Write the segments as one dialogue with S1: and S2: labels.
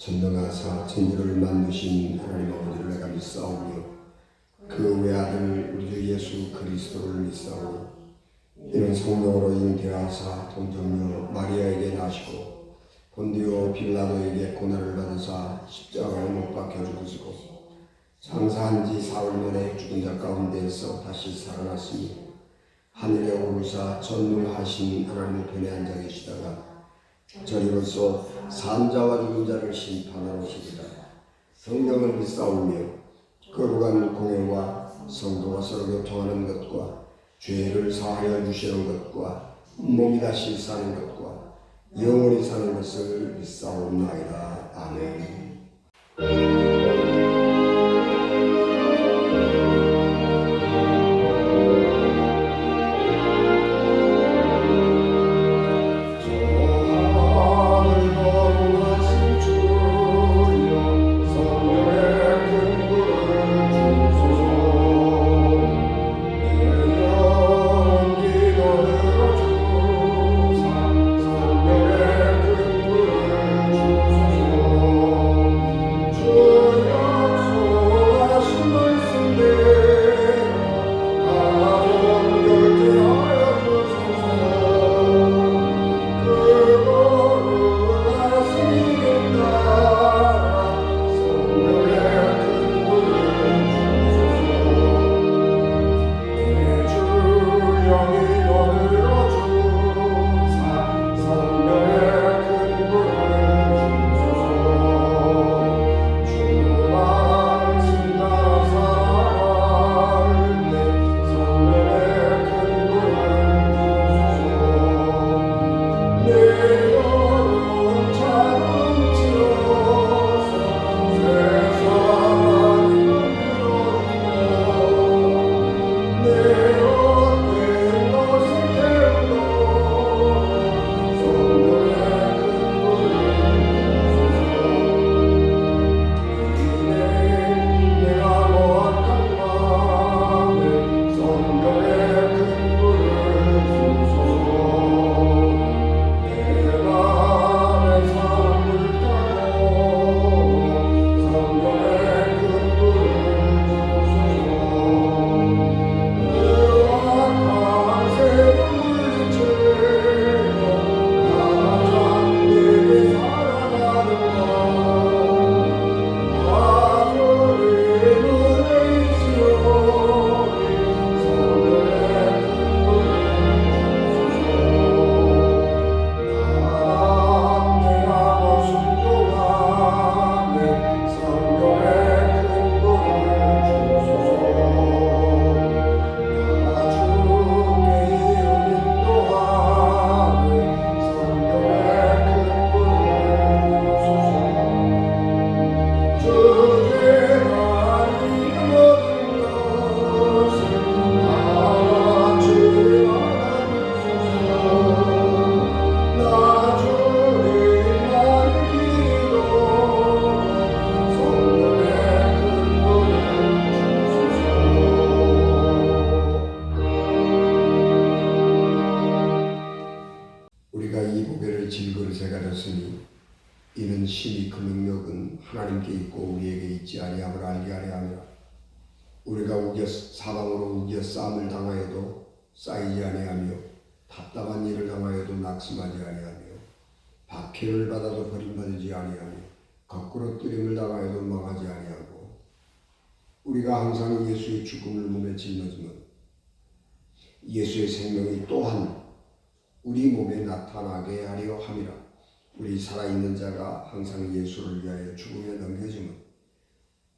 S1: 전능하사 천지를 만드신 하나님 아버지를 내가 믿사오며 그 외아들 우리 주 예수 그리스도를 믿사오니 이는 성령으로 잉태하사 동정녀 마리아에게 나시고 본디오 빌라도에게 고난을 받으사 십자가에 못 박혀 죽으시고 장사한 지 사흘 만에 죽은 자 가운데에서 다시 살아났으니 하늘에 오르사 전능하신 하나님의 편에 앉아 계시다가 저리로서 산자와 죽은 자를 심판하러 오시리라. 성령을 믿사오며 거룩한 공회와 성도가 서로 교통하는 것과 죄를 사하여 주시는 것과 몸이 다시 사는 것과 영원히 사는 것을 믿사옵나이다. 아멘. 우리가 이 보배를 질그릇에 가졌으니 이는 심히 그 능력은 하나님께 있고 우리에게 있지 아니함을 알게 하려 함이라. 우리가 사방으로 우겨 싸움을 당하여도 쌓이지 아니하며 답답한 일을 당하여도 낙심하지 아니하며 박해를 받아도 버림받지 아니하며 거꾸로 뜨림을 당하여도 망하지 아니하고 우리가 항상 예수의 죽음을 몸에 짊어지면 예수의 생명이 또한 우리 몸에 나타나게 하려 함이라. 우리 살아있는 자가 항상 예수를 위하여 죽음에 넘겨지면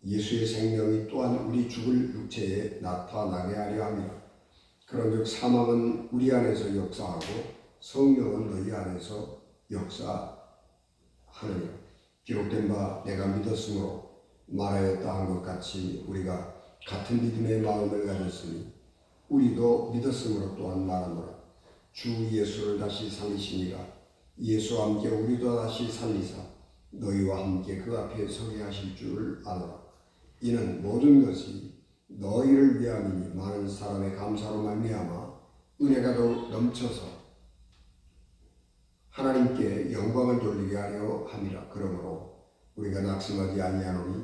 S1: 예수의 생명이 또한 우리 죽을 육체에 나타나게 하려 함이라. 그런즉 사망은 우리 안에서 역사하고 성령은 너희 안에서 역사하느니라. 기록된 바 내가 믿었으므로 말하였다 한 것 같이 우리가 같은 믿음의 마음을 가졌으니 우리도 믿었으므로 또한 말하노라. 주 예수를 다시 살리시니라. 예수와 함께 우리도 다시 살리사 너희와 함께 그 앞에 서게 하실 줄을 아노라. 이는 모든 것이 너희를 위함이니 많은 사람의 감사로 말미암아 은혜가 더욱 넘쳐서 하나님께 영광을 돌리게 하려 함이라. 그러므로 우리가 낙심하지 아니하노니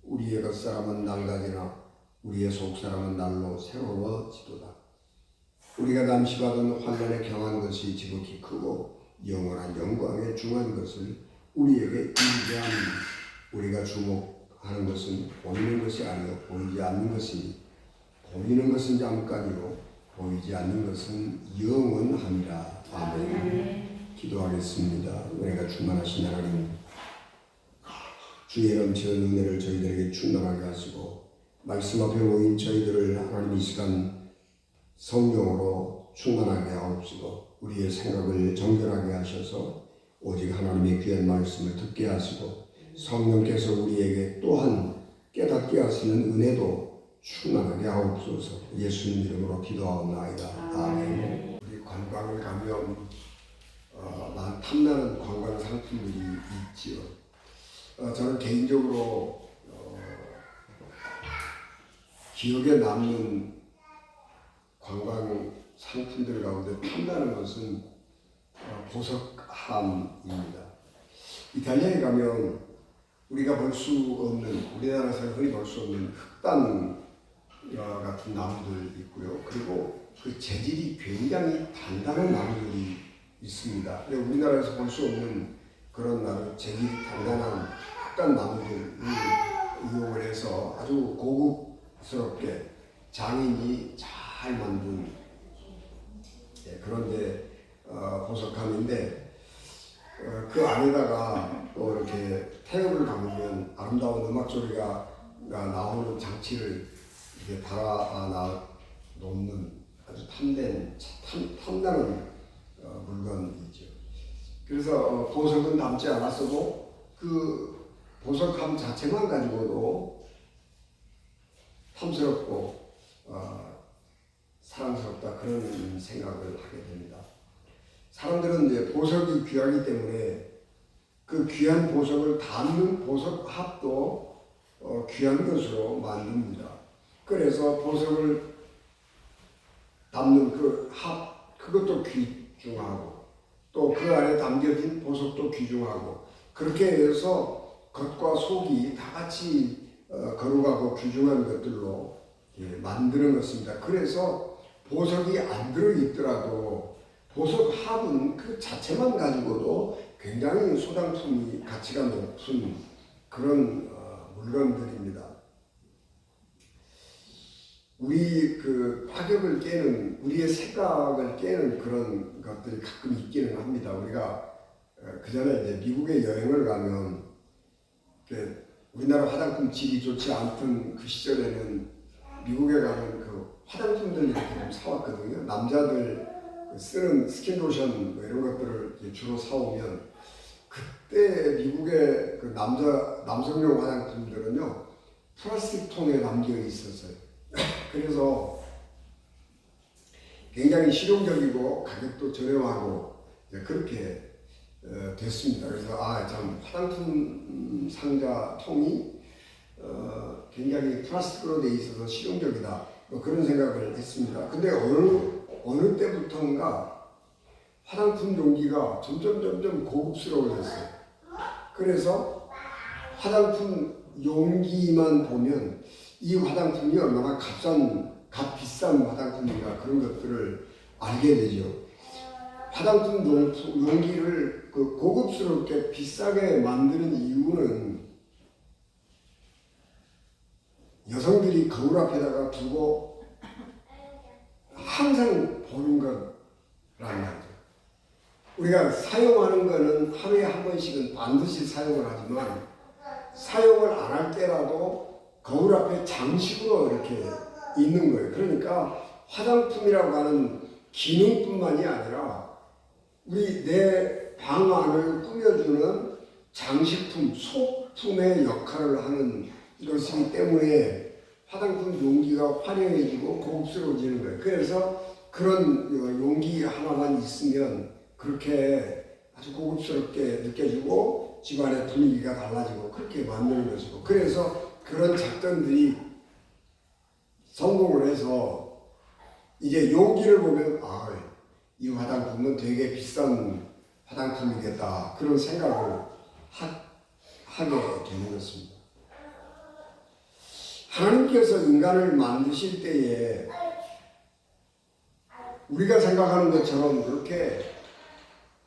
S1: 우리의 겉사람은 낡아지나 우리의 속사람은 날로 새로워지도다. 우리가 잠시받은 환난에 경한 것이 지극히 크고 영원한 영광에 중한 것을 우리에게 인지합니다. 우리가 주목하는 것은 보이는 것이 아니요 보이지 않는 것이니 보이는 것은 잠깐이요 보이지 않는 것은 영원함이라. 아멘. 기도하겠습니다. 은혜가 충만하신 하나님, 주의 넘치는 은혜를 저희들에게 충만하게 하시고 말씀 앞에 모인 저희들을 하나님 이 시간 성령으로 충만하게 하옵시고 우리의 생각을 정결하게 하셔서 오직 하나님의 귀한 말씀을 듣게 하시고 성령께서 우리에게 또한 깨닫게 하시는 은혜도 충만하게 하옵소서. 예수님 이름으로 기도하옵나이다. 아멘. 우리 관광을 가면 탐나는 관광 상품들이 있지요. 저는 개인적으로 기억에 남는 관광 상품들 가운데 탐나는 것은 보석함입니다. 이탈리아에 가면 우리가 볼 수 없는, 우리나라에서 흔히 볼 수 없는 흑단 같은 나무들 있고요. 그리고 그 재질이 굉장히 단단한 나무들이 있습니다. 근데 우리나라에서 볼 수 없는 그런 재질이 단단한 흑단 나무들을 이용을 해서 아주 고급스럽게 장인이 잘 만든 그런 보석함인데 그 안에다가 또 이렇게 태엽을 감으면 아름다운 음악 소리가 나오는 장치를 이렇게 달아 놓는 아주 탐나는 물건이죠. 그래서 보석은 남지 않았어도 그 보석함 자체만 가지고도 탐스럽고 사랑스럽다 그런 생각을 하게 됩니다. 사람들은 이제 보석이 귀하기 때문에 그 귀한 보석을 담는 보석합도 귀한 것으로 만듭니다. 그래서 보석을 담는 그 합, 그것도 귀중하고 또 그 안에 담겨진 보석도 귀중하고 그렇게 해서 겉과 속이 다 같이 거룩하고 귀중한 것들로 만드는 것입니다. 그래서 보석이 안 들어있더라도 보석 합은 그 자체만 가지고도 굉장히 소장품이 가치가 높은 그런 물건들입니다. 우리 그 파격을 깨는, 우리의 생각을 깨는 그런 것들이 가끔 있기는 합니다. 우리가 그 전에 이제 미국에 여행을 가면 우리나라 화장품 질이 좋지 않던 그 시절에는 미국에 가면 그 화장품들 이렇게 좀 사왔거든요. 남자들 쓰는 스킨로션 뭐 이런 것들을 주로 사오면 그때 미국의 그 남성용 화장품들은요 플라스틱 통에 담겨 있었어요. 그래서 굉장히 실용적이고 가격도 저렴하고 그렇게 됐습니다. 그래서 참 화장품 상자 통이 굉장히 플라스틱으로 되어 있어서 실용적이다 뭐 그런 생각을 했습니다. 근데 어느 때부터인가 화장품 용기가 점점 고급스러워졌어요. 그래서 화장품 용기만 보면 이 화장품이 얼마나 비싼 화장품인가 그런 것들을 알게 되죠. 화장품 용기를 고급스럽게 비싸게 만드는 이유는 여성들이 거울 앞에다가 두고 항상 보는 거라는 말이죠. 우리가 사용하는 거는 하루에 한 번씩은 반드시 사용을 하지만 사용을 안 할 때라도 거울 앞에 장식으로 이렇게 있는 거예요. 그러니까 화장품이라고 하는 기능뿐만이 아니라 내 방 안을 꾸며주는 장식품, 소품의 역할을 하는 것이기 때문에 화장품 용기가 화려해지고 고급스러워지는 거예요. 그래서 그런 용기 하나만 있으면 그렇게 아주 고급스럽게 느껴지고 집안의 분위기가 달라지고 그렇게 만드는 것이고, 그래서 그런 작전들이 성공을 해서 이제 용기를 보면 이 화장품은 되게 비싼 화장품이겠다 그런 생각을 하게 되는 것입니다. 하나님께서 인간을 만드실 때에 우리가 생각하는 것처럼 그렇게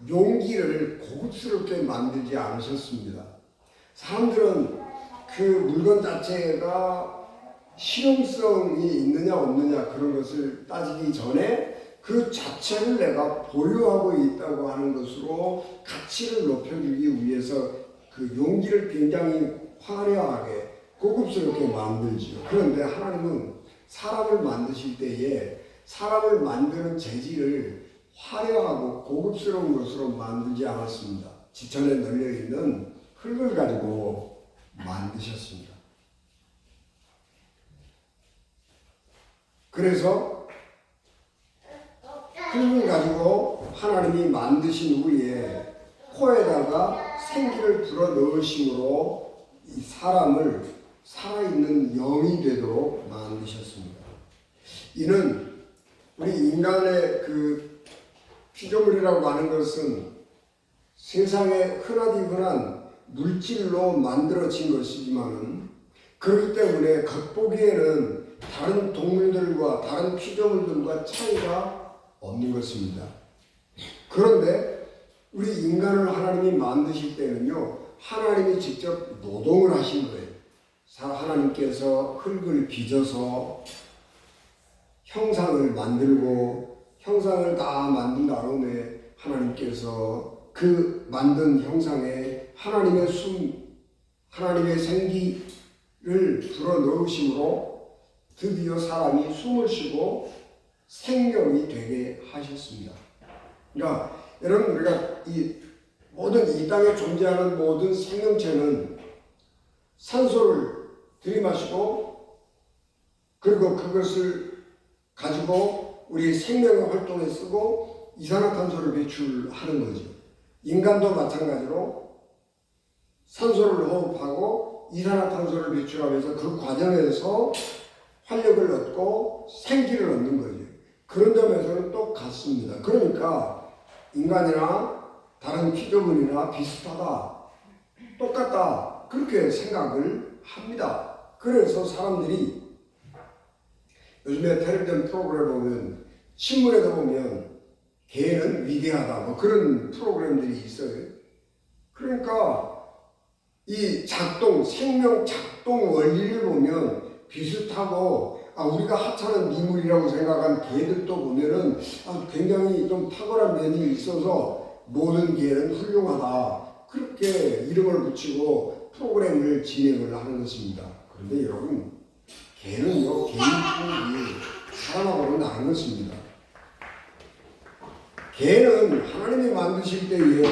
S1: 용기를 고급스럽게 만들지 않으셨습니다. 사람들은 그 물건 자체가 실용성이 있느냐 없느냐 그런 것을 따지기 전에 그 자체를 내가 보유하고 있다고 하는 것으로 가치를 높여주기 위해서 그 용기를 굉장히 화려하게 고급스럽게 만들지요. 그런데 하나님은 사람을 만드실 때에 사람을 만드는 재질을 화려하고 고급스러운 것으로 만들지 않았습니다. 지천에 널려있는 흙을 가지고 만드셨습니다. 그래서 흙을 가지고 하나님이 만드신 후에 코에다가 생기를 불어 넣으심으로 이 사람을 살아있는 영이 되도록 만드셨습니다. 이는 우리 인간의 그 피조물이라고 하는 것은 세상에 흔하디 흔한 물질로 만들어진 것이지만은 그렇기 때문에 겉보기에는 다른 동물들과 다른 피조물들과 차이가 없는 것입니다. 그런데 우리 인간을 하나님이 만드실 때는요, 하나님이 직접 노동을 하신 거예요. 하나님께서 흙을 빚어서 형상을 만들고 형상을 다 만든 다음에 하나님께서 그 만든 형상에 하나님의 하나님의 생기를 불어 넣으심으로 드디어 사람이 숨을 쉬고 생명이 되게 하셨습니다. 그러니까 여러분 우리가 이 땅에 존재하는 모든 생명체는 산소를 들이마시고 그리고 그것을 가지고 우리 생명의 활동에 쓰고 이산화탄소를 배출하는 거죠. 인간도 마찬가지로 산소를 호흡하고 이산화탄소를 배출하면서 그 과정에서 활력을 얻고 생기를 얻는 거죠. 그런 점에서는 똑같습니다. 그러니까 인간이나 다른 피조물이나 비슷하다, 똑같다 그렇게 생각을 합니다. 그래서 사람들이 요즘에 텔레비전 프로그램 보면 신문에도 보면 개는 위대하다 뭐 그런 프로그램들이 있어요. 그러니까 이 생명 작동 원리를 보면 비슷하고 우리가 하찮은 미물이라고 생각한 개들도 보면은 굉장히 좀 탁월한 면이 있어서 모든 개는 훌륭하다 그렇게 이름을 붙이고 프로그램을 진행을 하는 것입니다. 그런데 여러분 개는요 개인뿐이 사람하고는 다른 것입니다. 개는 하나님이 만드실 때에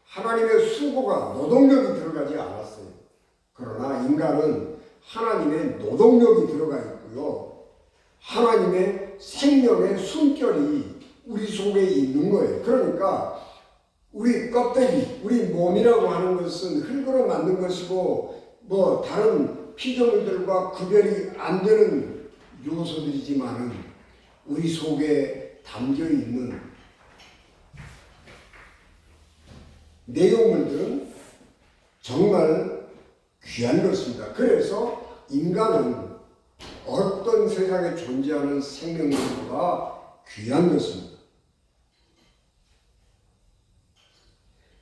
S1: 하나님의 수고가 노동력이 들어가지 않았어요. 그러나 인간은 하나님의 노동력이 들어가 있고요. 하나님의 생명의 숨결이 우리 속에 있는 거예요. 그러니까 우리 껍데기, 우리 몸이라고 하는 것은 흙으로 만든 것이고 뭐 다른 피조물들과 구별이 안 되는 요소들이지만은 우리 속에 담겨 있는 내용물들은 정말 귀한 것입니다. 그래서 인간은 어떤 세상에 존재하는 생명들보다 귀한 것입니다.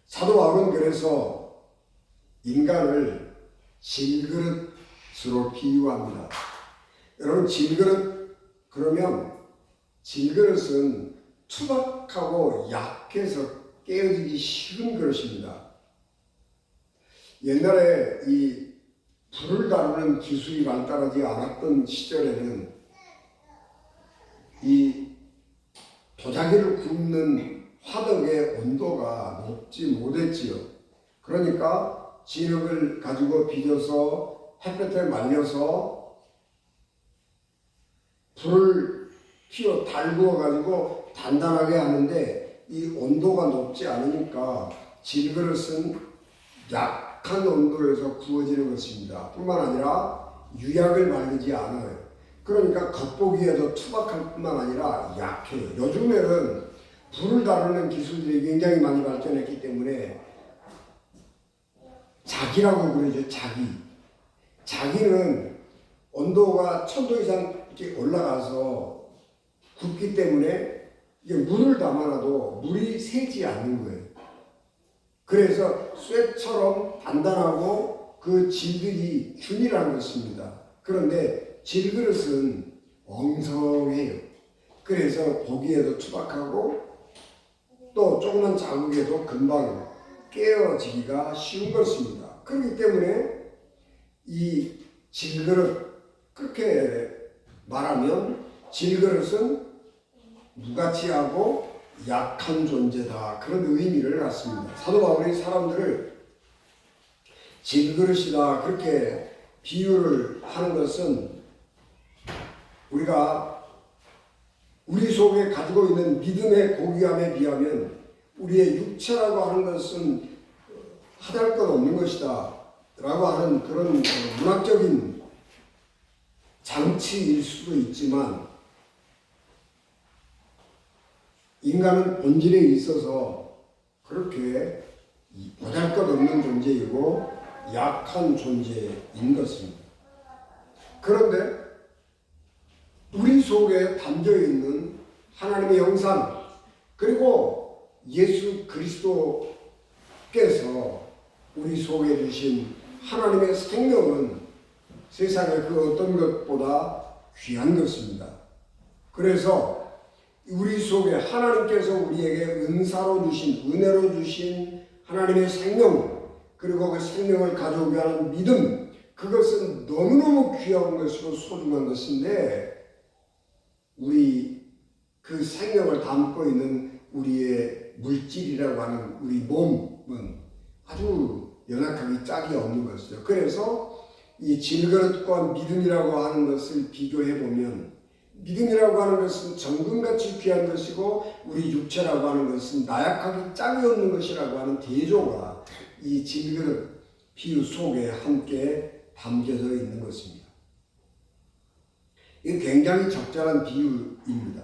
S1: 사도 바울은 그래서 인간을 질그릇으로 비유합니다. 여러분 질그릇 그러면 질그릇은 투박하고 약해서 깨어지기 쉬운 그릇입니다. 옛날에 이 불을 다루는 기술이 발달하지 않았던 시절에는 이 도자기를 굽는 화덕의 온도가 높지 못했지요. 그러니까 진흙을 가지고 빚어서 햇볕에 말려서 불을 피워 달구어 가지고 단단하게 하는데 이 온도가 높지 않으니까 질그릇은 약한 온도에서 구워지는 것입니다. 뿐만 아니라 유약을 바르지 않아요. 그러니까 겉보기에도 투박할 뿐만 아니라 약해요. 요즘에는 불을 다루는 기술들이 굉장히 많이 발전했기 때문에 자기라고 그러죠. 자기는 온도가 1000도 이상 이렇게 올라가서 굽기 때문에 이게 물을 담아놔도 물이 새지 않는 거예요. 그래서 쇠처럼 단단하고 그 질들이 균일한 것입니다. 그런데 질그릇은 엉성해요. 그래서 보기에도 투박하고 또 조그만 자국에도 금방 깨어지기가 쉬운 것입니다. 그렇기 때문에 이 질그릇, 그렇게 말하면 질그릇은 무가치하고 약한 존재다, 그런 의미를 갖습니다. 사도 바울이 사람들을 질그릇이다 그렇게 비유를 하는 것은 우리가 우리 속에 가지고 있는 믿음의 고귀함에 비하면 우리의 육체라고 하는 것은 하달 것 없는 것이다 라고 하는 그런 문학적인 장치일 수도 있지만, 인간은 본질에 있어서 그렇게 보잘것없는 존재이고 약한 존재인 것입니다. 그런데 우리 속에 담겨 있는 하나님의 형상, 그리고 예수 그리스도께서 우리 속에 주신 하나님의 생명은 세상의 그 어떤 것보다 귀한 것입니다. 그래서 우리 속에 하나님께서 우리에게 은사로 주신, 은혜로 주신 하나님의 생명, 그리고 그 생명을 가져오게 하는 믿음, 그것은 너무너무 귀한 것이고 소중한 것인데, 우리 그 생명을 담고 있는 우리의 물질이라고 하는 우리 몸은 아주 연약하기 짝이 없는 것이죠. 그래서 이 질그릇과 믿음이라고 하는 것을 비교해 보면, 믿음이라고 하는 것은 정금같이 귀한 것이고 우리 육체라고 하는 것은 나약하기 짝이 없는 것이라고 하는 대조가 이 질그릇 비유 속에 함께 담겨져 있는 것입니다. 이게 굉장히 적절한 비유입니다.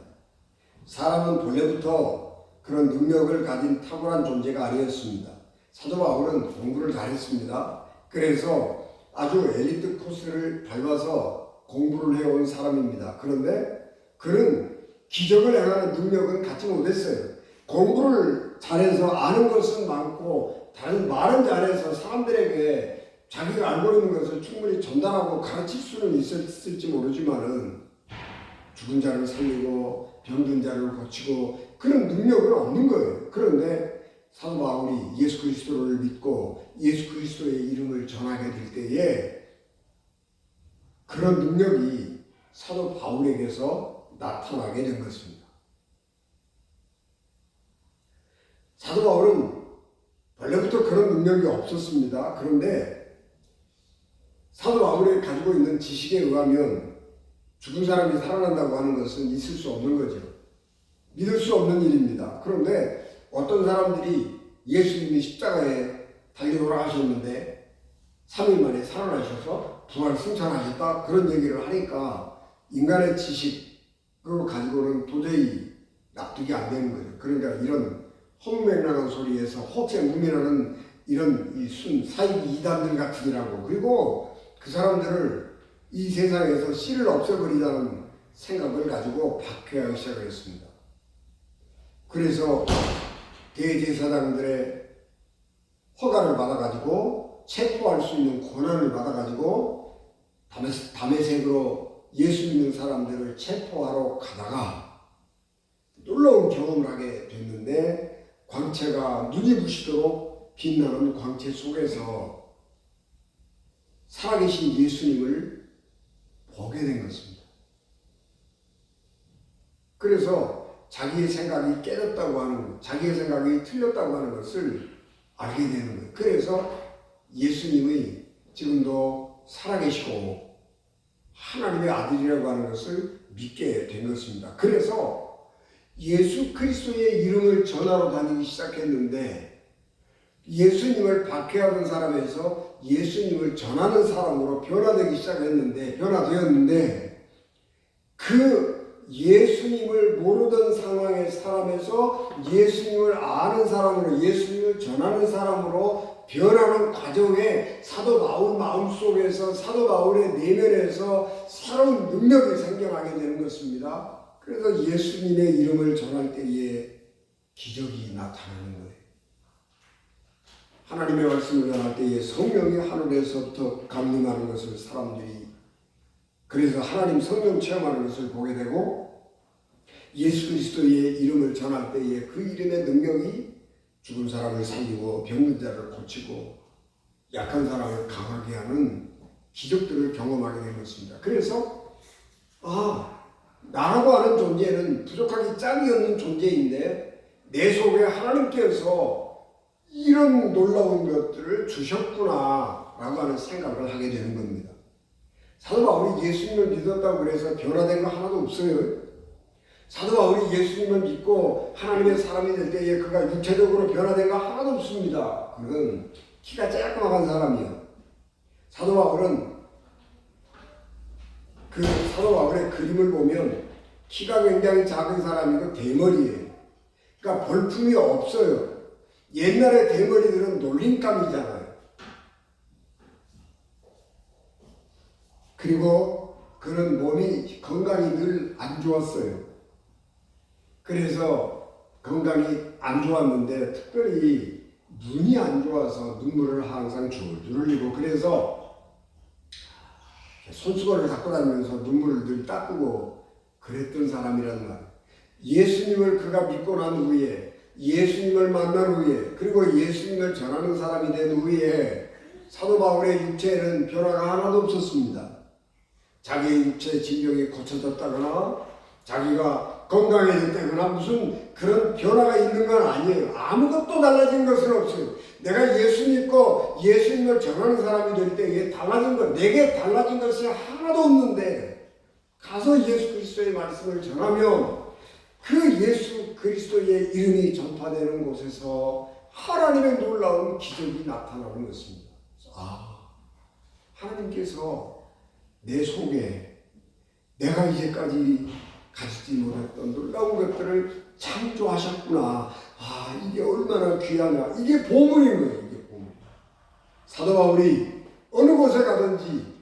S1: 사람은 본래부터 그런 능력을 가진 탁월한 존재가 아니었습니다. 사도 바울은 공부를 잘했습니다. 그래서 아주 엘리트 코스를 밟아서 공부를 해온 사람입니다. 그런데 그는 기적을 행하는 능력은 갖지 못했어요. 공부를 잘해서 아는 것은 많고 다른 말은 잘해서 사람들에게 자기가 알고 있는 것을 충분히 전달하고 가르칠 수는 있었을지 모르지만은 죽은 자를 살리고 병든 자를 고치고 그런 능력은 없는 거예요. 그런데 사도 바울이 예수 그리스도를 믿고 예수 그리스도의 이름을 전하게 될 때에 그런 능력이 사도 바울에게서 나타나게 된 것입니다. 사도 바울은 원래부터 그런 능력이 없었습니다. 그런데 사도 바울이 가지고 있는 지식에 의하면 죽은 사람이 살아난다고 하는 것은 있을 수 없는 거죠. 믿을 수 없는 일입니다. 그런데 어떤 사람들이 예수님이 십자가에 달려 돌아가셨는데 3일 만에 살아나셔서 부활 승천하셨다, 그런 얘기를 하니까 인간의 지식을 가지고는 도저히 납득이 안 되는 거죠. 그러니까 이런 헛맹랑한 소리에서 혹세무민하는 이런 이 사이비 이단들 같으니라고, 그리고 그 사람들을 이 세상에서 씨를 없애버리자는 생각을 가지고 박해하기 시작을 했습니다. 그래서 대제사장들의 허가를 받아가지고 체포할 수 있는 권한을 받아가지고 다메섹으로 예수 믿는 사람들을 체포하러 가다가 놀라운 경험을 하게 됐는데, 광채가 눈이 부시도록 빛나는 광채 속에서 살아계신 예수님을 보게 된 것입니다. 그래서 자기의 생각이 깨졌다고 하는, 자기의 생각이 틀렸다고 하는 것을 알게 되는 거예요. 그래서 예수님의 지금도 살아계시고 하나님의 아들이라고 하는 것을 믿게 된 것입니다. 그래서 예수 그리스도의 이름을 전하러 다니기 시작했는데, 예수님을 박해하던 사람에서 예수님을 전하는 사람으로 변화되기 시작했는데, 변화되었는데, 그 예수님을 모르던 상황의 사람에서 예수님을 아는 사람으로, 예수님을 전하는 사람으로 변하는 과정에 사도 바울 마음속에서, 사도 바울의 내면에서 새로운 능력이 생겨나게 되는 것입니다. 그래서 예수님의 이름을 전할 때에 기적이 나타나는 거예요. 하나님의 말씀을 전할 때에 성령이 하늘에서부터 강림하는 것을 사람들이, 그래서 하나님 성령 체험하는 것을 보게 되고, 예수 그리스도의 이름을 전할 때에 그 이름의 능력이 죽은 사람을 살리고 병든 자를 고치고 약한 사람을 강하게 하는 기적들을 경험하게 된 것입니다. 그래서 나라고 하는 존재는 부족하기 짝이 없는 존재인데 내 속에 하나님께서 이런 놀라운 것들을 주셨구나 라고 하는 생각을 하게 되는 겁니다. 사도 바울이 예수님을 믿었다고 그래서 변화된 거 하나도 없어요. 사도 바울이 예수님을 믿고 하나님의 사람이 될 때에 그가 육체적으로 변화된 거 하나도 없습니다. 그는 키가 쬐끄만한 사람이에요. 사도 바울은 그 사도 바울의 그림을 보면 키가 굉장히 작은 사람이고 대머리예요. 그러니까 볼품이 없어요. 옛날에 대머리들은 놀림감이잖아요. 그리고 그는 몸이 건강이 늘 안 좋았어요. 그래서 건강이 안 좋았는데 특별히 눈이 안 좋아서 눈물을 항상 줄줄 흘리고, 그래서 손수건을 갖고 다니면서 눈물을 늘 닦고 그랬던 사람이란 말이에요. 예수님을 그가 믿고 난 후에, 예수님을 만난 후에, 그리고 예수님을 전하는 사람이 된 후에 사도 바울의 육체에는 변화가 하나도 없었습니다. 자기의 육체 질병이 고쳐졌다거나 자기가 건강해졌다거나 무슨 그런 변화가 있는 건 아니에요. 아무것도 달라진 것은 없어요. 내가 예수 믿고 예수님을 전하는 사람이 될 때에 달라진 것, 내게 달라진 것이 하나도 없는데 가서 예수 그리스도의 말씀을 전하면 그 예수 그리스도의 이름이 전파되는 곳에서 하나님의 놀라운 기적이 나타나는 것입니다. 하나님께서 내 속에 내가 이제까지 가지지 못했던 놀라운 것들을 창조하셨구나. 이게 얼마나 귀하냐. 이게 보물인 거예요. 이게 보물. 사도 바울이 어느 곳에 가든지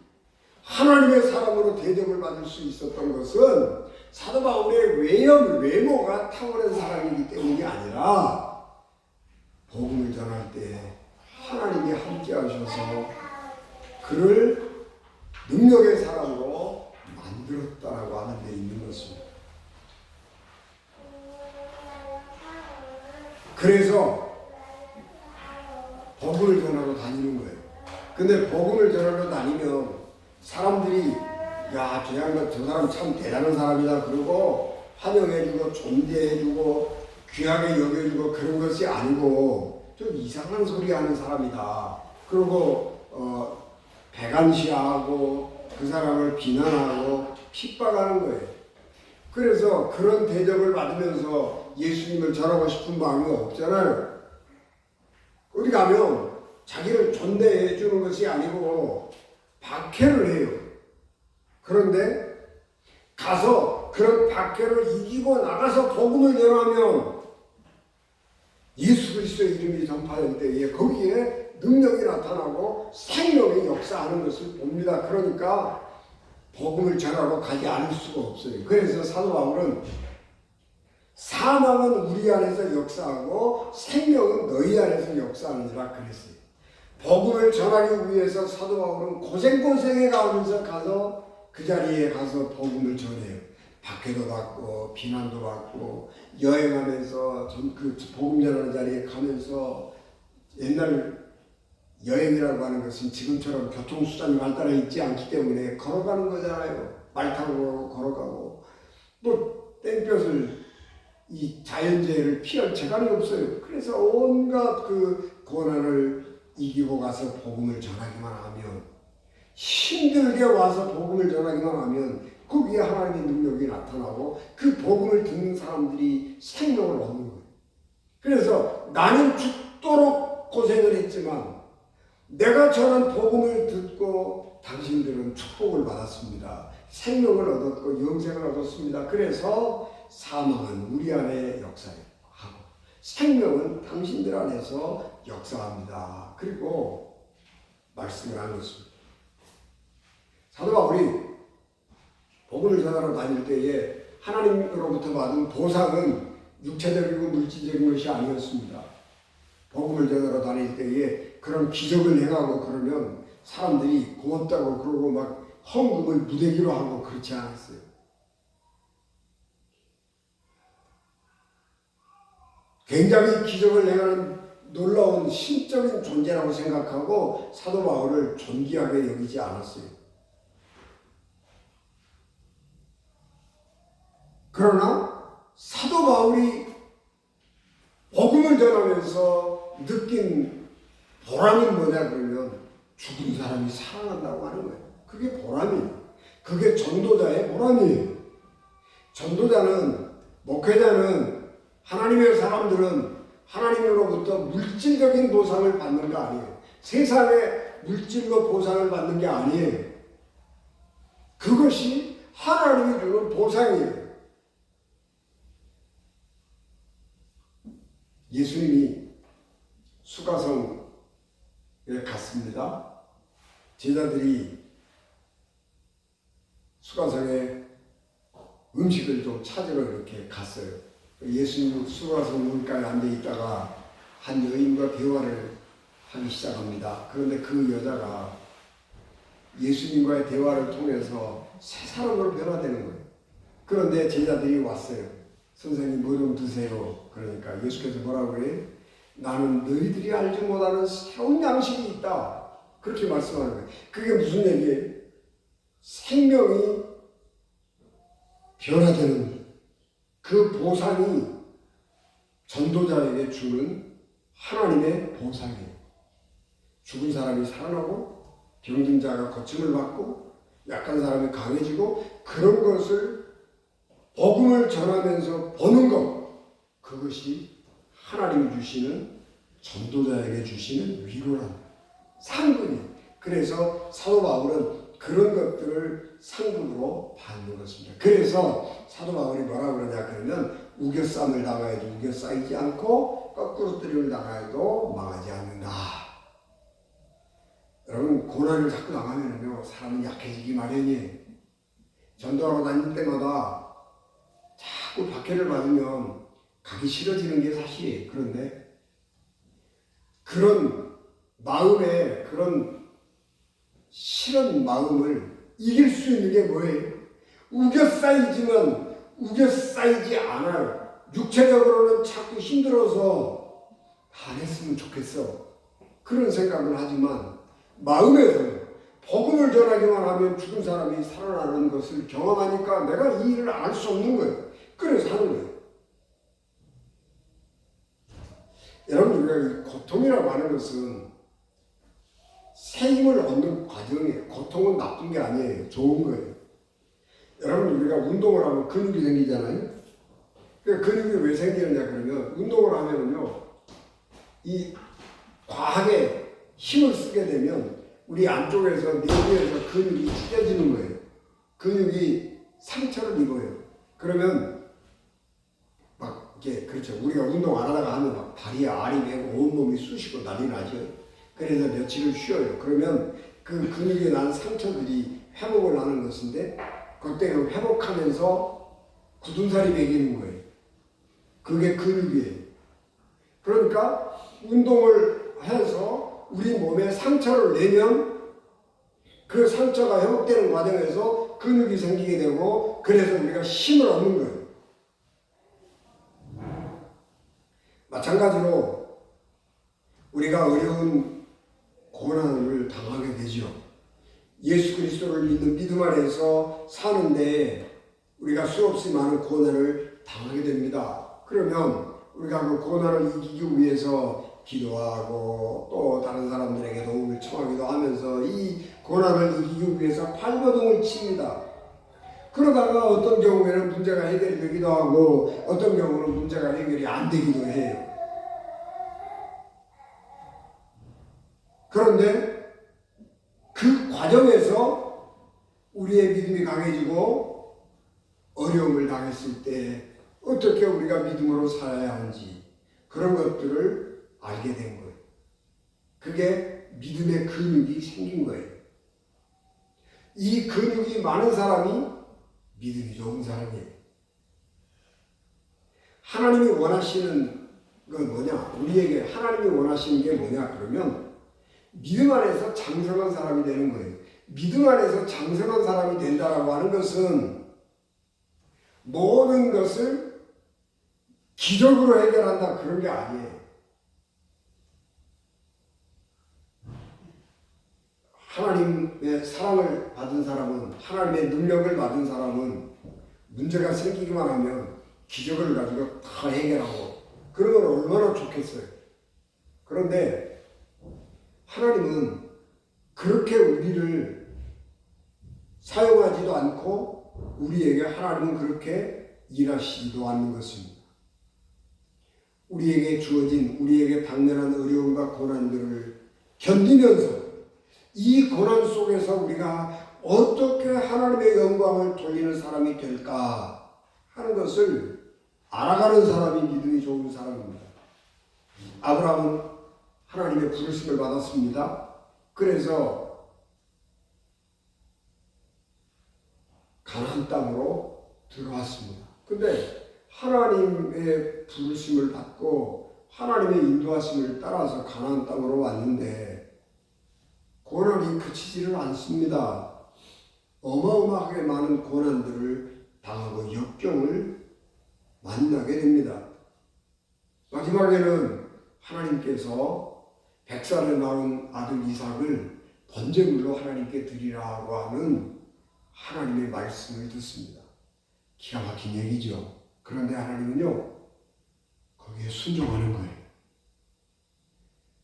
S1: 하나님의 사람으로 대접을 받을 수 있었던 것은 사도 바울의 외모가 탁월한 사람이기 때문이 아니라 복음을 전할 때 하나님이 함께 하셔서 그를 능력의 사람으로 만들었다라고 하는 데 있는 것입니다. 그래서 복음을 전하러 다니는 거예요. 근데 복음을 전하러 다니면 사람들이 저 양반 저 사람 참 대단한 사람이다 그러고 환영해주고 존대해주고 귀하게 여겨주고 그런 것이 아니고 좀 이상한 소리 하는 사람이다. 그리고 배관시하고 그 사람을 비난하고 핍박하는 거예요. 그래서 그런 대접을 받으면서 예수님을 전하고 싶은 마음이 없잖아요. 어디 가면 자기를 존대해 주는 것이 아니고 박해를 해요. 그런데 가서 그런 박해를 이기고 나가서 복음을 전하면 예수 그리스도의 이름이 전파될 때에 거기에 능력이 나타나고 생명이 역사하는 것을 봅니다. 그러니까 복음을 전하러 가지 않을 수가 없어요. 그래서 사도 바울은 사망은 우리 안에서 역사하고 생명은 너희 안에서 역사하느니라 그랬어요. 복음을 전하기 위해서 사도 바울은 고생고생해 가서 그 자리에 가서 복음을 전해요. 박해도 받고 비난도 받고 여행하면서 그 복음 전하는 자리에 가면서, 옛날 여행이라고 하는 것은 지금처럼 교통수단이 발달해 있지 않기 때문에 걸어가는 거잖아요. 말 타고 걸어가고 땡볕을 이 자연재해를 피할 재간이 없어요. 그래서 온갖 그 고난을 이기고 가서 복음을 전하기만 하면, 힘들게 와서 복음을 전하기만 하면 거기에 하나님의 능력이 나타나고 그 복음을 듣는 사람들이 생명을 얻는 거예요. 그래서 나는 죽도록 고생을 했지만 내가 전한 복음을 듣고 당신들은 축복을 받았습니다. 생명을 얻었고 영생을 얻었습니다. 그래서 사망은 우리 안에 역사하고 생명은 당신들 안에서 역사합니다. 그리고 말씀을 한 것입니다. 사도 바울이 복음을 전하러 다닐 때에 하나님으로부터 받은 보상은 육체적이고 물질적인 것이 아니었습니다. 복음을 전하러 다닐 때에 그런 기적을 행하고 그러면 사람들이 고맙다고 그러고 막 헌금을 무대기로 하고 그렇지 않았어요. 굉장히 기적을 행하는 놀라운 신적인 존재라고 생각하고 사도 바울을 존귀하게 여기지 않았어요. 그러나 사도 바울이 복음을 전하면서 느낀 보람이 뭐냐 그러면 죽은 사람이 살아난다고 하는 거예요. 그게 보람이에요. 그게 전도자의 보람이에요. 전도자는, 목회자는, 하나님의 사람들은 하나님으로부터 물질적인 보상을 받는 거 아니에요. 세상의 물질로 보상을 받는 게 아니에요. 그것이 하나님이 주는 보상이에요. 예수님이 수가성에 갔습니다. 제자들이 수가성에 음식을 좀 찾으러 이렇게 갔어요. 예수님 수가성 문가에 앉아 있다가 한 여인과 대화를 하기 시작합니다. 그런데 그 여자가 예수님과의 대화를 통해서 새 사람으로 변화되는 거예요. 그런데 제자들이 왔어요. 선생님 뭐 좀 드세요. 그러니까 예수께서 뭐라고 그래요? 나는 너희들이 알지 못하는 새로운 양식이 있다. 그렇게 말씀하는 거예요. 그게 무슨 얘기예요? 생명이 변화되는 그 보상이 전도자에게 주는 하나님의 보상이에요. 죽은 사람이 살아나고 병든 자가 고침을 받고 약한 사람이 강해지고 그런 것을 복음을 전하면서 보는 것, 그것이 하나님이 주시는 전도자에게 주시는 위로란 상급이에요. 그래서 사도 바울은 그런 것들을 상급으로 받는 것입니다. 그래서 사도 바울이 뭐라고 그러냐 그러면 우겨쌈을 당하여도 우겨 쌓이지 않고 거꾸로 뜨림을 당하여도 망하지 않는다. 여러분 고난을 자꾸 당하면요 사람은 약해지기 마련이에요. 전도하러 다닐 때마다 자꾸 박해를 받으면 가기 싫어지는 게 사실이에요. 그런데 그런 마음에 그런 싫은 마음을 이길 수 있는 게 뭐예요? 우겨 쌓이지만 우겨 쌓이지 않아요. 육체적으로는 자꾸 힘들어서 안 했으면 좋겠어. 그런 생각을 하지만 마음에서는 복음을 전하기만 하면 죽은 사람이 살아나는 것을 경험하니까 내가 이 일을 알 수 없는 거예요. 그래서 하는 거예요. 여러분 우리가 이 고통이라고 하는 것은 새 힘을 얻는 과정이에요. 고통은 나쁜 게 아니에요. 좋은 거예요. 여러분 우리가 운동을 하면 근육이 생기잖아요. 그 근육이 왜 생기느냐 그러면 운동을 하면은요 이 과하게 힘을 쓰게 되면 우리 안쪽에서 내부에서 근육이 찢어지는 거예요. 근육이 상처를 입어요. 그러면 막 이렇게 그렇죠. 우리가 운동 안 하다가 하면 막 다리에 알이 매고 온몸이 쑤시고 난리 나죠. 그래서 며칠을 쉬어요. 그러면 그 근육에 난 상처들이 회복을 하는 것인데 그때 회복하면서 굳은살이 매기는 거예요. 그게 근육이에요. 그러니까 운동을 해서 우리 몸에 상처를 내면 그 상처가 회복되는 과정에서 근육이 생기게 되고 그래서 우리가 힘을 얻는 거예요. 마찬가지로 우리가 어려운 고난을 당하게 되죠. 예수 그리스도를 믿는 믿음 안에서 사는데 우리가 수없이 많은 고난을 당하게 됩니다. 그러면 우리가 그 고난을 이기기 위해서 기도하고 또 다른 사람들에게 도움을 청하기도 하면서 이 고난을 이기기 위해서 발버둥을 칩니다. 그러다가 어떤 경우에는 문제가 해결이 되기도 하고 어떤 경우는 문제가 해결이 안 되기도 해요. 그런데 그 과정에서 우리의 믿음이 강해지고 어려움을 당했을 때 어떻게 우리가 믿음으로 살아야 하는지 그런 것들을 알게 된 거예요. 그게 믿음의 근육이 생긴 거예요. 이 근육이 많은 사람이 믿음이 좋은 사람이에요. 하나님이 원하시는 건 뭐냐? 우리에게 하나님이 원하시는 게 뭐냐? 그러면 믿음 안에서 장성한 사람이 되는 거예요. 믿음 안에서 장성한 사람이 된다라고 하는 것은 모든 것을 기적으로 해결한다 그런 게 아니에요. 하나님의 사랑을 받은 사람은, 하나님의 능력을 받은 사람은 문제가 생기기만 하면 기적을 가지고 다 해결하고 그러면 얼마나 좋겠어요. 그런데 하나님은 그렇게 우리를 사용하지도 않고 우리에게 하나님은 그렇게 일하시지도 않는 것입니다. 우리에게 주어진 우리에게 당면한 어려움과 고난들을 견디면서 이 고난 속에서 우리가 어떻게 하나님의 영광을 돌리는 사람이 될까 하는 것을 알아가는 사람이 믿음이 좋은 사람입니다. 아브라함은 하나님의 부르심을 받았습니다. 그래서 가나안 땅으로 들어왔습니다. 근데 하나님의 부르심을 받고 하나님의 인도하심을 따라서 가나안 땅으로 왔는데 고난이 그치지를 않습니다. 어마어마하게 많은 고난들을 당하고 역경을 만나게 됩니다. 마지막에는 하나님께서 100살에 낳은 아들 이삭을 번제물로 하나님께 드리라고 하는 하나님의 말씀을 듣습니다. 기가 막힌 얘기죠. 그런데 하나님은요, 거기에 순종하는 거예요.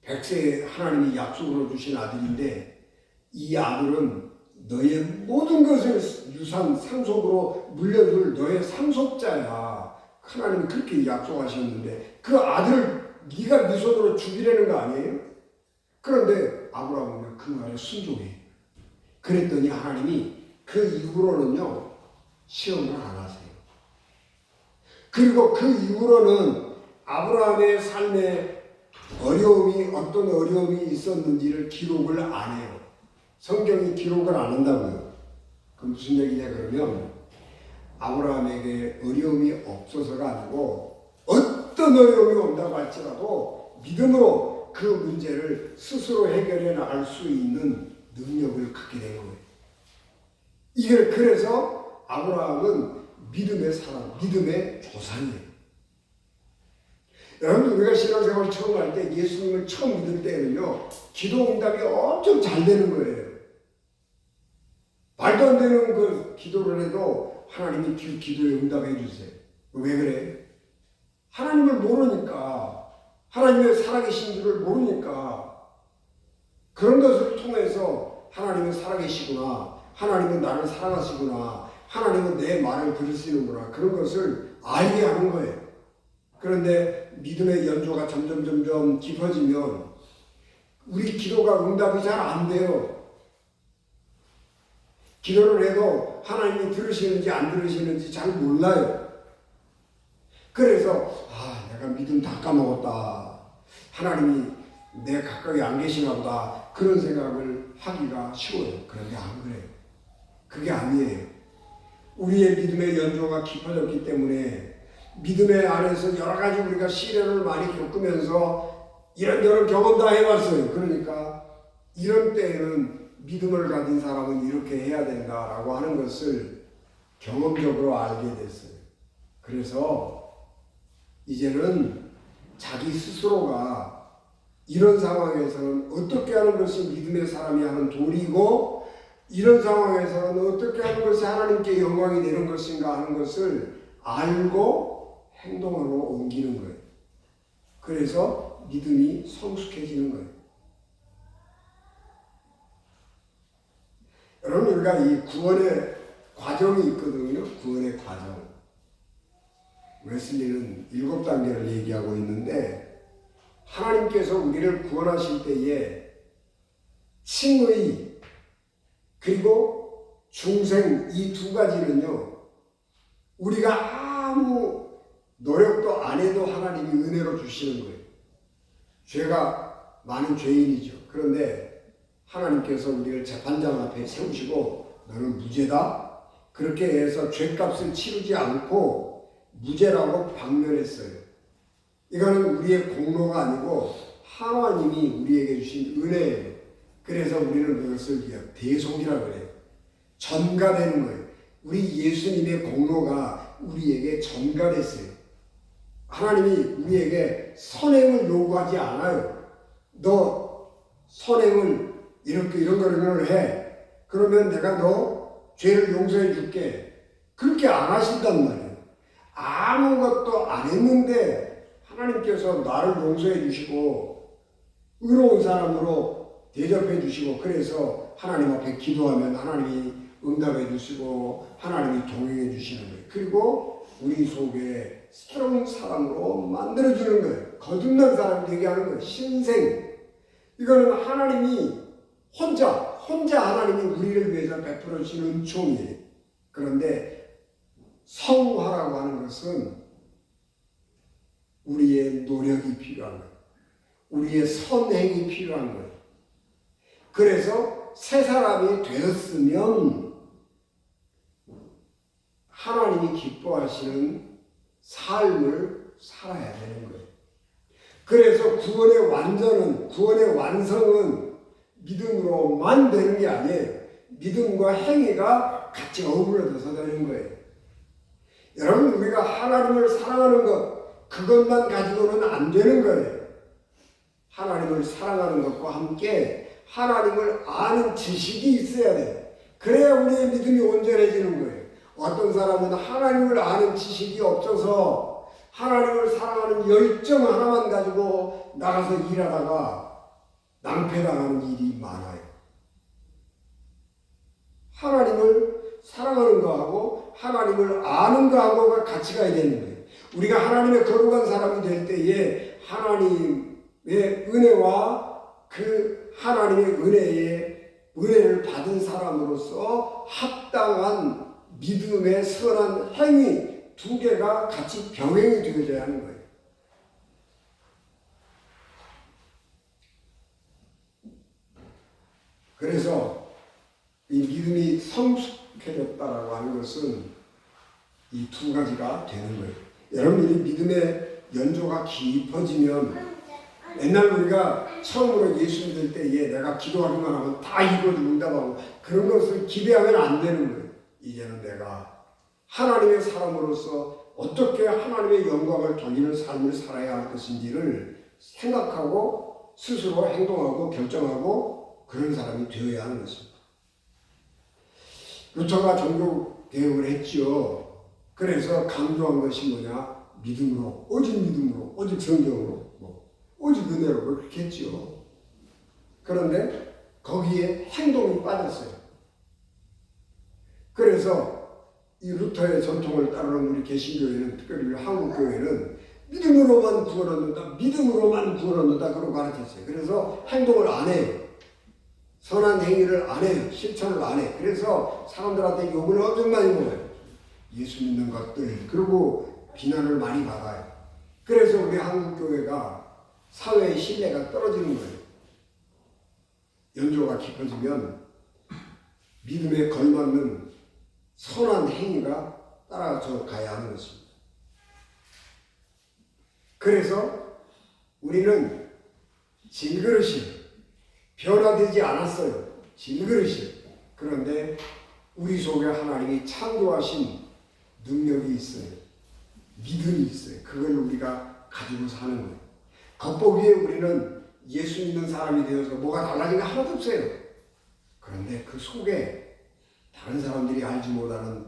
S1: 100세에 하나님이 약속으로 주신 아들인데 이 아들은 너의 모든 것을 유산, 상속으로 물려줄 너의 상속자야. 하나님이 그렇게 약속하셨는데 그 아들을 네가 네 손으로 죽이려는 거 아니에요? 그런데 아브라함은 그 말에 순종해요. 그랬더니 하나님이 그 이후로는요 시험을 안 하세요. 그리고 그 이후로는 아브라함의 삶에 어떤 어려움이 있었는지를 기록을 안 해요. 성경이 기록을 안 한다고요. 그 무슨 얘기냐 그러면 아브라함에게 어려움이 없어서가 아니고 어떤 어려움이 온다고 할지라도 믿음으로 그 문제를 스스로 해결해 나갈 수 있는 능력을 갖게 된 거예요. 이걸 그래서 아브라함은 믿음의 사람, 믿음의 조상이에요. 여러분 우리가 신앙생활 처음 할 때 예수님을 처음 믿을 때는요 기도 응답이 엄청 잘 되는 거예요. 말도 안 되는 그 기도를 해도 하나님이 기도에 응답해 주세요. 왜 그래? 하나님을 모르니까, 하나님의 살아계신 줄을 모르니까 그런 것을 통해서 하나님은 살아계시구나, 하나님은 나를 사랑하시구나, 하나님은 내 말을 들으시는구나 그런 것을 알게 하는 거예요. 그런데 믿음의 연조가 점점 깊어지면 우리 기도가 응답이 잘 안 돼요. 기도를 해도 하나님이 들으시는지 안 들으시는지 잘 몰라요. 그래서 내가 믿음 다 까먹었다. 하나님이 내 가까이 안 계시나 보다. 그런 생각을 하기가 쉬워요. 그런데 안 그래요. 그게 아니에요. 우리의 믿음의 연조가 깊어졌기 때문에 믿음의 안에서 여러 가지 우리가 시련을 많이 겪으면서 이런저런 경험 다 해봤어요. 그러니까 이런 때에는 믿음을 가진 사람은 이렇게 해야 된다라고 하는 것을 경험적으로 알게 됐어요. 그래서 이제는 자기 스스로가 이런 상황에서는 어떻게 하는 것이 믿음의 사람이 하는 도리고 이런 상황에서는 어떻게 하는 것이 하나님께 영광이 되는 것인가 하는 것을 알고 행동으로 옮기는 거예요. 그래서 믿음이 성숙해지는 거예요. 여러분 우리가 이 구원의 과정이 있거든요. 구원의 과정. 웨슬리는 7단계를 얘기하고 있는데 하나님께서 우리를 구원하실 때에 칭의 그리고 중생 이 두 가지는요, 우리가 아무 노력도 안 해도 하나님이 은혜로 주시는 거예요. 죄가 많은 죄인이죠. 그런데 하나님께서 우리를 재판장 앞에 세우시고 너는 무죄다. 그렇게 해서 죄값을 치르지 않고 무죄라고 방면했어요. 이거는 우리의 공로가 아니고 하나님이 우리에게 주신 은혜예요. 그래서 우리는 그것을 대속이라고 그래요. 전가되는 거예요. 우리 예수님의 공로가 우리에게 전가됐어요. 하나님이 우리에게 선행을 요구하지 않아요. 너 선행을 이런 거를 해. 그러면 내가 너 죄를 용서해 줄게. 그렇게 안 하신단 말이에요. 아무것도 안 했는데 하나님께서 나를 용서해 주시고 의로운 사람으로 대접해 주시고, 그래서 하나님 앞에 기도하면 하나님이 응답해 주시고 하나님이 동행해 주시는 거예요. 그리고 우리 속에 새로운 사람으로 만들어주는 거예요. 거듭난 사람이 되게 하는 거예요. 신생. 이거는 하나님이 혼자 하나님이 우리를 위해서 베풀어 주시는 은총이에요. 그런데 성화라고 하는 것은 우리의 노력이 필요한 거예요. 우리의 선행이 필요한 거예요. 그래서 새 사람이 되었으면 하나님이 기뻐하시는 삶을 살아야 되는 거예요. 그래서 구원의 완성은 믿음으로만 되는 게 아니에요. 믿음과 행위가 같이 어우러져서 되는 거예요. 여러분, 우리가 하나님을 사랑하는 것, 그것만 가지고는 안 되는 거예요. 하나님을 사랑하는 것과 함께 하나님을 아는 지식이 있어야 돼요. 그래야 우리의 믿음이 온전해지는 거예요. 어떤 사람은 하나님을 아는 지식이 없어서 하나님을 사랑하는 열정 하나만 가지고 나가서 일하다가 낭패당하는 일이 많아요. 하나님을 사랑하는 거하고 하나님을 아는 거하고가 같이 가야 되는 거예요. 우리가 하나님의 거룩한 사람이 될 때에 하나님의 은혜와 그 하나님의 은혜를 받은 사람으로서 합당한 믿음의 선한 행위 두 개가 같이 병행이 되어져야 하는 거예요. 그래서 이 믿음이 성숙해졌다라고 하는 것은 이 두 가지가 되는 거예요. 여러분들이 믿음의 연조가 깊어지면, 옛날 우리가 처음으로 예수 믿을 때에 내가 기도하기만 하면 다 이루어지고 응답하고 그런 것을 기대하면 안 되는 거예요. 이제는 내가 하나님의 사람으로서 어떻게 하나님의 영광을 돌리는 삶을 살아야 할 것인지를 생각하고 스스로 행동하고 결정하고 그런 사람이 되어야 하는 것입니다. 루터가 종교개혁을 했지요. 그래서 강조한 것이 뭐냐? 믿음으로, 오직 믿음으로, 오직 성경으로, 오직 은혜로 그렇게 했지요. 그런데 거기에 행동이 빠졌어요. 그래서 이 루터의 전통을 따르는 우리 개신교회는, 특별히 한국교회는 믿음으로만 구원 얻는다, 믿음으로만 구원 얻는다 그러고 가르쳤어요. 그래서 행동을 안 해요. 선한 행위를 안 해요. 실천을 안 해. 그래서 사람들한테 욕을 엄청 많이 먹어요. 예수 믿는 것들. 그리고 비난을 많이 받아요. 그래서 우리 한국교회가 사회의 신뢰가 떨어지는 거예요. 연조가 깊어지면 믿음에 걸맞는 선한 행위가 따라서 가야 하는 것입니다. 그래서 우리는 질그릇이 변화되지 않았어요. 질그릇이. 그런데 우리 속에 하나님이 창조하신 능력이 있어요. 믿음이 있어요. 그걸 우리가 가지고 사는 거예요. 겉보기에 우리는 예수 믿는 사람이 되어서 뭐가 달라진 게 하나도 없어요. 그런데 그 속에 다른 사람들이 알지 못하는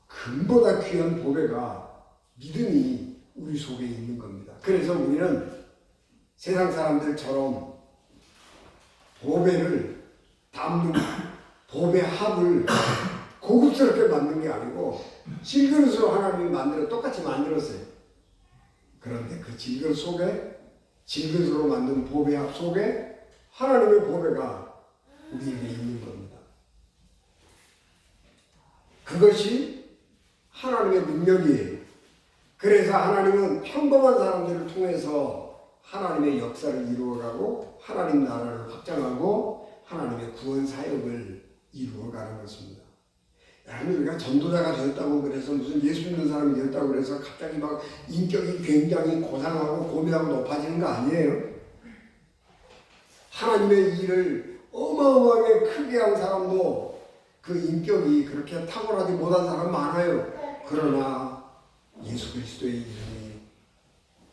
S1: 금보다 귀한 보배가, 믿음이 우리 속에 있는 겁니다. 그래서 우리는 세상 사람들처럼 보배를 담는, 보배 합을 고급스럽게 만든 게 아니고 질그릇으로 하나님이 똑같이 만들었어요. 그런데 그 질그릇 속에, 질그릇으로 만든 보배합 속에 하나님의 보배가 우리에게 있는 겁니다. 그것이 하나님의 능력이에요. 그래서 하나님은 평범한 사람들을 통해서 하나님의 역사를 이루어가고 하나님 나라를 확장하고 하나님의 구원 사역을 이루어가는 것입니다. 여러분, 우리가 전도자가 되었다고 그래서 무슨 예수 믿는 사람이 되었다고 그래서 갑자기 막 인격이 굉장히 고상하고 고미하고 높아지는 거 아니에요. 하나님의 일을 어마어마하게 크게 한 사람도 그 인격이 그렇게 탁월하지 못한 사람 많아요. 그러나 예수 그리스도의 이름이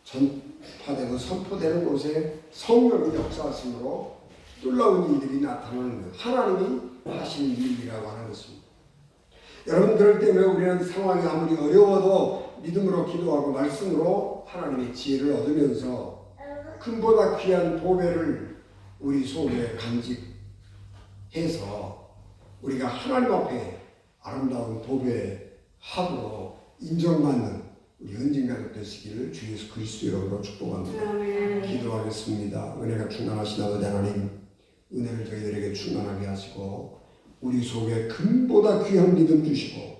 S1: 전파되고 선포되는 곳에 성령의 역사하심으로 놀라운 일들이 나타나는 거예요. 하나님이 하시는 일이라고 하는 것입니다. 여러분, 그럴 때면 우리는 상황이 아무리 어려워도 믿음으로 기도하고 말씀으로 하나님의 지혜를 얻으면서 금보다 귀한 보배를 우리 속에 간직해서 우리가 하나님 앞에 아름다운 보배 합으로 인정받는 우리 은진가족 되시기를 주 예수 그리스도 이름으로 축복합니다. 기도하겠습니다. 은혜가 충만하신 아버지 하나님, 은혜를 저희들에게 충만하게 하시고 우리 속에 금보다 귀한 믿음 주시고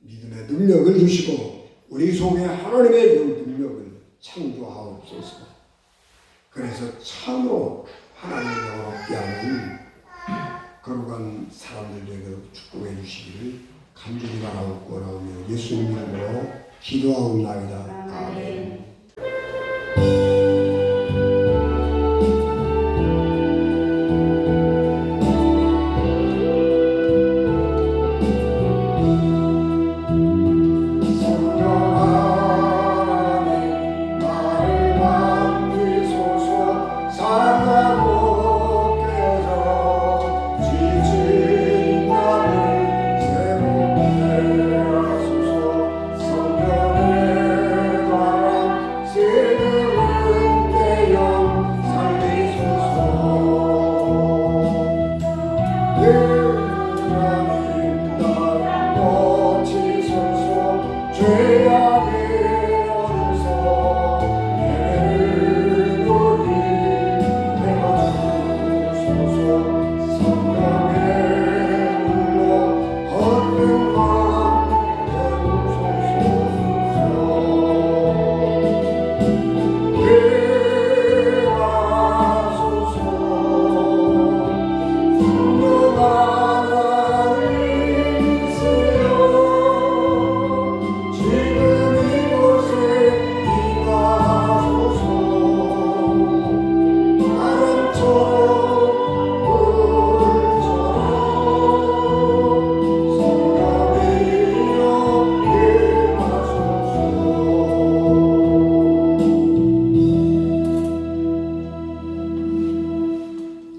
S1: 믿음의 능력을 주시고 우리 속에 하나님의 능력을 창조하옵소서. 그래서 참으로 하나님의 영을 얻게 하는 거룩한 사람들에게 축복해 주시기를 간절히 바라옵고 원하오며 예수님 이름으로 기도하옵나이다. 아멘.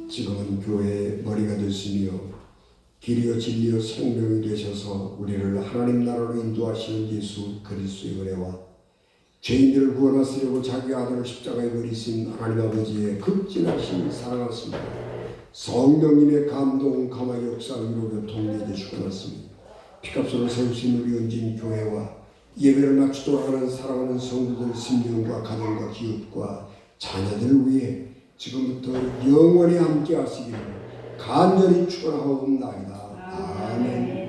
S1: 지금은 교회의 머리가 되시며 길이요 진리요 생명이 되셔서 우리를 하나님 나라로 인도하시는 예수 그리스도의 은혜와 죄인들을 구원하시려고 자기 아들을 십자가에 버리신 하나님 아버지의 극진하신 사랑하십니다. 성령님의 감동 감화 역사 위로 교통이 되시고 났습니다. 피값으로 세우신 우리 은진 교회와 예배를 마치 돌아가는 사랑하는 성도들 심령과 가정과 기업과 자녀들 위해 지금부터 영원히 함께 하시기를 간절히 축원하옵나이다. 아멘.